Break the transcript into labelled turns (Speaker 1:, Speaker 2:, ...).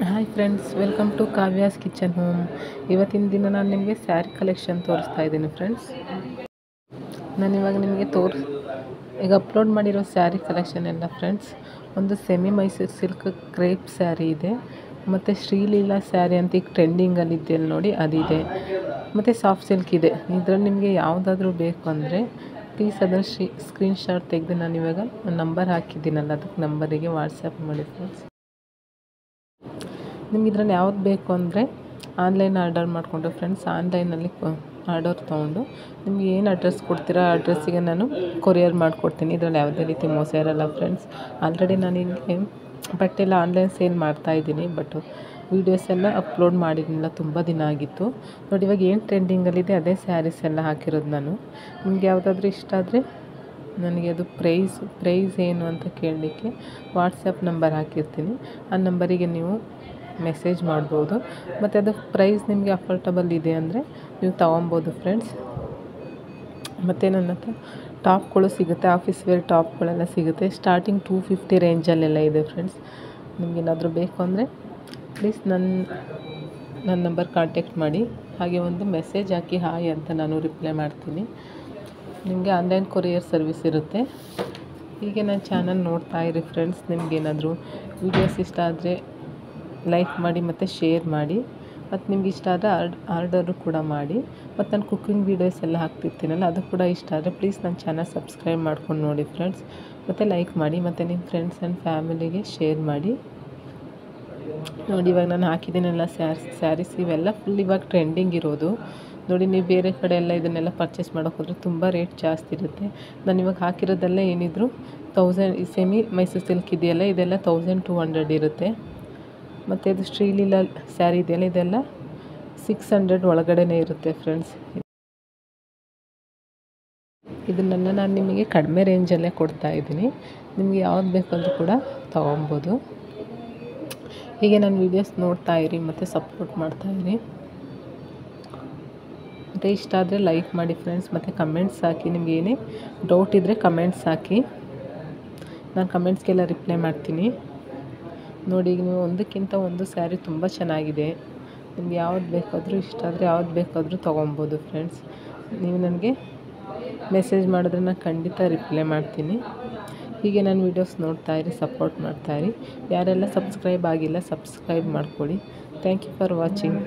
Speaker 1: Hi friends, welcome to Kavya's kitchen home. ಇವತ್ತಿನ ದಿನ ನಾನು ನಿಮಗೆ ಸ್ಯಾರಿ ಕಲೆಕ್ಷನ್ ತೋರಿಸ್ತಾ ಇದ್ದೀನಿ ಫ್ರೆಂಡ್ಸ್. ನಾನು ಇವಾಗ ನಿಮಗೆ ಈಗ ಅಪ್ಲೋಡ್ ಮಾಡಿರೋ ಸ್ಯಾರಿ ಕಲೆಕ್ಷನ್ ಎಲ್ಲ ಫ್ರೆಂಡ್ಸ್. ಒಂದು semi Mysuru silk crepe sari ಇದೆ, ಮತ್ತು ಶ್ರೀಲೀಲಾ ಸ್ಯಾರಿ ಅಂತ ಈಗ ಟ್ರೆಂಡಿಂಗಲ್ಲಿ ಇದೆಯಲ್ಲ ನೋಡಿ ಅದಿದೆ, ಮತ್ತು ಸಾಫ್ಟ್ ಸಿಲ್ಕ್ ಇದೆ. ಇದರಲ್ಲಿ ನಿಮಗೆ ಯಾವುದಾದ್ರೂ ಬೇಕು ಅಂದರೆ ಪ್ಲೀಸ್ ಅದನ್ನು ಸ್ಕ್ರೀನ್ಶಾಟ್ ತೆಗೆದು ನಾನು ಇವಾಗ ನಂಬರ್ ಹಾಕಿದ್ದೀನಲ್ಲ ಅದಕ್ಕೆ ನಂಬರಿಗೆ ವಾಟ್ಸಪ್ ಮಾಡಿ ಫ್ರೆಂಡ್ಸ್. ನಿಮ್ಗೆ ಇದರಲ್ಲಿ ಯಾವ್ದು ಬೇಕು ಅಂದರೆ ಆನ್ಲೈನ್ ಆರ್ಡರ್ ಮಾಡಿಕೊಂಡು ಫ್ರೆಂಡ್ಸ್, ಆನ್ಲೈನಲ್ಲಿ ಆರ್ಡರ್ ತೊಗೊಂಡು ನಿಮ್ಗೆ ಏನು ಅಡ್ರೆಸ್ ಕೊಡ್ತೀರಾ ಆ ಅಡ್ರೆಸ್ಸಿಗೆ ನಾನು ಕೊರಿಯರ್ ಮಾಡಿಕೊಡ್ತೀನಿ. ಇದರಲ್ಲಿ ಯಾವುದೇ ರೀತಿ ಮೋಸ ಇರೋಲ್ಲ ಫ್ರೆಂಡ್ಸ್. ಆಲ್ರೆಡಿ ನಾನು ಇಲ್ಲಿ ಬಟ್ಟೆ ಎಲ್ಲ ಆನ್ಲೈನ್ ಸೇಲ್ ಮಾಡ್ತಾಯಿದ್ದೀನಿ, ಬಟ್ ವೀಡಿಯೋಸ್ ಎಲ್ಲ ಅಪ್ಲೋಡ್ ಮಾಡಿರಲಿಲ್ಲ, ತುಂಬ ದಿನ ಆಗಿತ್ತು ನೋಡಿ. ಇವಾಗ ಏನು ಟ್ರೆಂಡಿಂಗಲ್ಲಿದೆ ಅದೇ ಸ್ಯಾರೀಸ್ ಎಲ್ಲ ಹಾಕಿರೋದು ನಾನು. ನಿಮ್ಗೆ ಯಾವುದಾದ್ರೂ ಇಷ್ಟ ಆದರೆ ನನಗೆ ಅದು ಪ್ರೈಸ್ ಏನು ಅಂತ ಕೇಳಲಿಕ್ಕೆ ವಾಟ್ಸಪ್ ನಂಬರ್ ಹಾಕಿರ್ತೀನಿ, ಆ ನಂಬರಿಗೆ ನೀವು ಮೆಸೇಜ್ ಮಾಡ್ಬೋದು. ಮತ್ತು ಅದು ಪ್ರೈಸ್ ನಿಮಗೆ ಅಫೋರ್ಡಬಲ್ ಇದೆ ಅಂದರೆ ನೀವು ತೊಗೊಬೋದು ಫ್ರೆಂಡ್ಸ್. ಮತ್ತು ನನ್ನ ಹತ್ರ ಟಾಪ್ಗಳು ಸಿಗುತ್ತೆ, ಆಫೀಸ್ ವೇರ್ ಟಾಪ್ಗಳೆಲ್ಲ ಸಿಗುತ್ತೆ. ಸ್ಟಾರ್ಟಿಂಗ್ 250 ರೇಂಜಲ್ಲೆಲ್ಲ ಇದೆ ಫ್ರೆಂಡ್ಸ್. ನಿಮಗೇನಾದರೂ ಬೇಕು ಅಂದರೆ ಪ್ಲೀಸ್ ನನ್ನ ನಂಬರ್ ಕಾಂಟ್ಯಾಕ್ಟ್ ಮಾಡಿ, ಹಾಗೆ ಒಂದು ಮೆಸೇಜ್ ಹಾಕಿ ಹಾಯ್ ಅಂತ ನಾನು ರಿಪ್ಲೈ ಮಾಡ್ತೀನಿ. ನಿಮಗೆ ಆನ್ಲೈನ್ ಕೊರಿಯರ್ ಸರ್ವಿಸ್ ಇರುತ್ತೆ. ಹೀಗೆ ನನ್ನ ಚಾನಲ್ ನೋಡ್ತಾ ಇರಿ ಫ್ರೆಂಡ್ಸ್. ನಿಮಗೇನಾದರೂ ವೀಡಿಯೋಸ್ ಇಷ್ಟ ಆದರೆ ಲೈಕ್ ಮಾಡಿ ಮತ್ತು ಶೇರ್ ಮಾಡಿ, ಮತ್ತು ನಿಮ್ಗೆ ಇಷ್ಟ ಆದರೆ ಆರ್ಡರು ಕೂಡ ಮಾಡಿ. ಮತ್ತು ನಾನು ಕುಕ್ಕಿಂಗ್ ವೀಡಿಯೋಸ್ ಎಲ್ಲ ಹಾಕ್ತಿರ್ತೀನಲ್ಲ ಅದು ಕೂಡ ಇಷ್ಟ ಆದರೆ ಪ್ಲೀಸ್ ನನ್ನ ಚಾನಲ್ ಸಬ್ಸ್ಕ್ರೈಬ್ ಮಾಡ್ಕೊಂಡು ನೋಡಿ ಫ್ರೆಂಡ್ಸ್. ಮತ್ತು ಲೈಕ್ ಮಾಡಿ, ಮತ್ತು ನಿಮ್ಮ ಫ್ರೆಂಡ್ಸ್ ಆ್ಯಂಡ್ ಫ್ಯಾಮಿಲಿಗೆ ಶೇರ್ ಮಾಡಿ. ನೋಡಿ ಇವಾಗ ನಾನು ಹಾಕಿದ್ದೀನಲ್ಲ ಸ್ಯಾರೀಸ್, ಇವೆಲ್ಲ ಫುಲ್ ಇವಾಗ ಟ್ರೆಂಡಿಂಗ್ ಇರೋದು ನೋಡಿ. ನೀವು ಬೇರೆ ಕಡೆ ಎಲ್ಲ ಇದನ್ನೆಲ್ಲ ಪರ್ಚೇಸ್ ಮಾಡೋಕೆ ಹೋದರೆ ತುಂಬ ರೇಟ್ ಜಾಸ್ತಿ ಇರುತ್ತೆ. ನಾನು ಇವಾಗ ಹಾಕಿರೋದೆಲ್ಲ ಏನಿದ್ರು 1000. ಸೆಮಿ ಮೈಸೂರು ಸಿಲ್ಕ್ ಇದೆಯಲ್ಲ ಇದೆಲ್ಲ 1200 ಇರುತ್ತೆ. ಮತ್ತು ಇದು ಶ್ರೀಲೀಲಾ ಸ್ಯಾರಿ ಇದೆಯಲ್ಲ ಇದೆಲ್ಲ 600 ಒಳಗಡೆನೇ ಇರುತ್ತೆ ಫ್ರೆಂಡ್ಸ್. ಇದನ್ನೆಲ್ಲ ನಾನು ನಿಮಗೆ ಕಡಿಮೆ ರೇಂಜಲ್ಲೇ ಕೊಡ್ತಾಯಿದ್ದೀನಿ. ನಿಮಗೆ ಯಾವ್ದು ಬೇಕಂದ್ರೂ ಕೂಡ ತೊಗೊಬೋದು. ಹೀಗೆ ನನ್ನ ವೀಡಿಯೋಸ್ ನೋಡ್ತಾ ಇರಿ ಮತ್ತು ಸಪೋರ್ಟ್ ಮಾಡ್ತಾಯಿರಿ. ಮತ್ತು ಇಷ್ಟ ಆದರೆ ಲೈಕ್ ಮಾಡಿ ಫ್ರೆಂಡ್ಸ್, ಮತ್ತು ಕಮೆಂಟ್ಸ್ ಹಾಕಿ. ನಿಮ್ಗೆ ಏನೇ ಡೌಟ್ ಇದ್ದರೆ ಕಮೆಂಟ್ಸ್ ಹಾಕಿ, ನಾನು ಕಮೆಂಟ್ಸ್ಗೆಲ್ಲ ರಿಪ್ಲೈ ಮಾಡ್ತೀನಿ. ನೋಡಿ ಈಗ ನೀವು ಒಂದಕ್ಕಿಂತ ಒಂದು ಸ್ಯಾರಿ ತುಂಬ ಚೆನ್ನಾಗಿದೆ. ನಿಮ್ಗೆ ಯಾವ್ದು ಬೇಕಾದರೂ ಇಷ್ಟ ಆದರೆ ಯಾವ್ದು ಬೇಕಾದರೂ ತೊಗೊಬೋದು ಫ್ರೆಂಡ್ಸ್. ನೀವು ನನಗೆ ಮೆಸೇಜ್ ಮಾಡಿದ್ರೆ ನಾನು ಖಂಡಿತ ರಿಪ್ಲೈ ಮಾಡ್ತೀನಿ. ಹೀಗೆ ನನ್ನ ವೀಡಿಯೋಸ್ ನೋಡ್ತಾಯಿರಿ, ಸಪೋರ್ಟ್ ಮಾಡ್ತಾಯಿರಿ. ಯಾರೆಲ್ಲ ಸಬ್ಸ್ಕ್ರೈಬ್ ಆಗಿಲ್ಲ ಸಬ್ಸ್ಕ್ರೈಬ್ ಮಾಡ್ಕೊಳ್ಳಿ. Thank you for watching.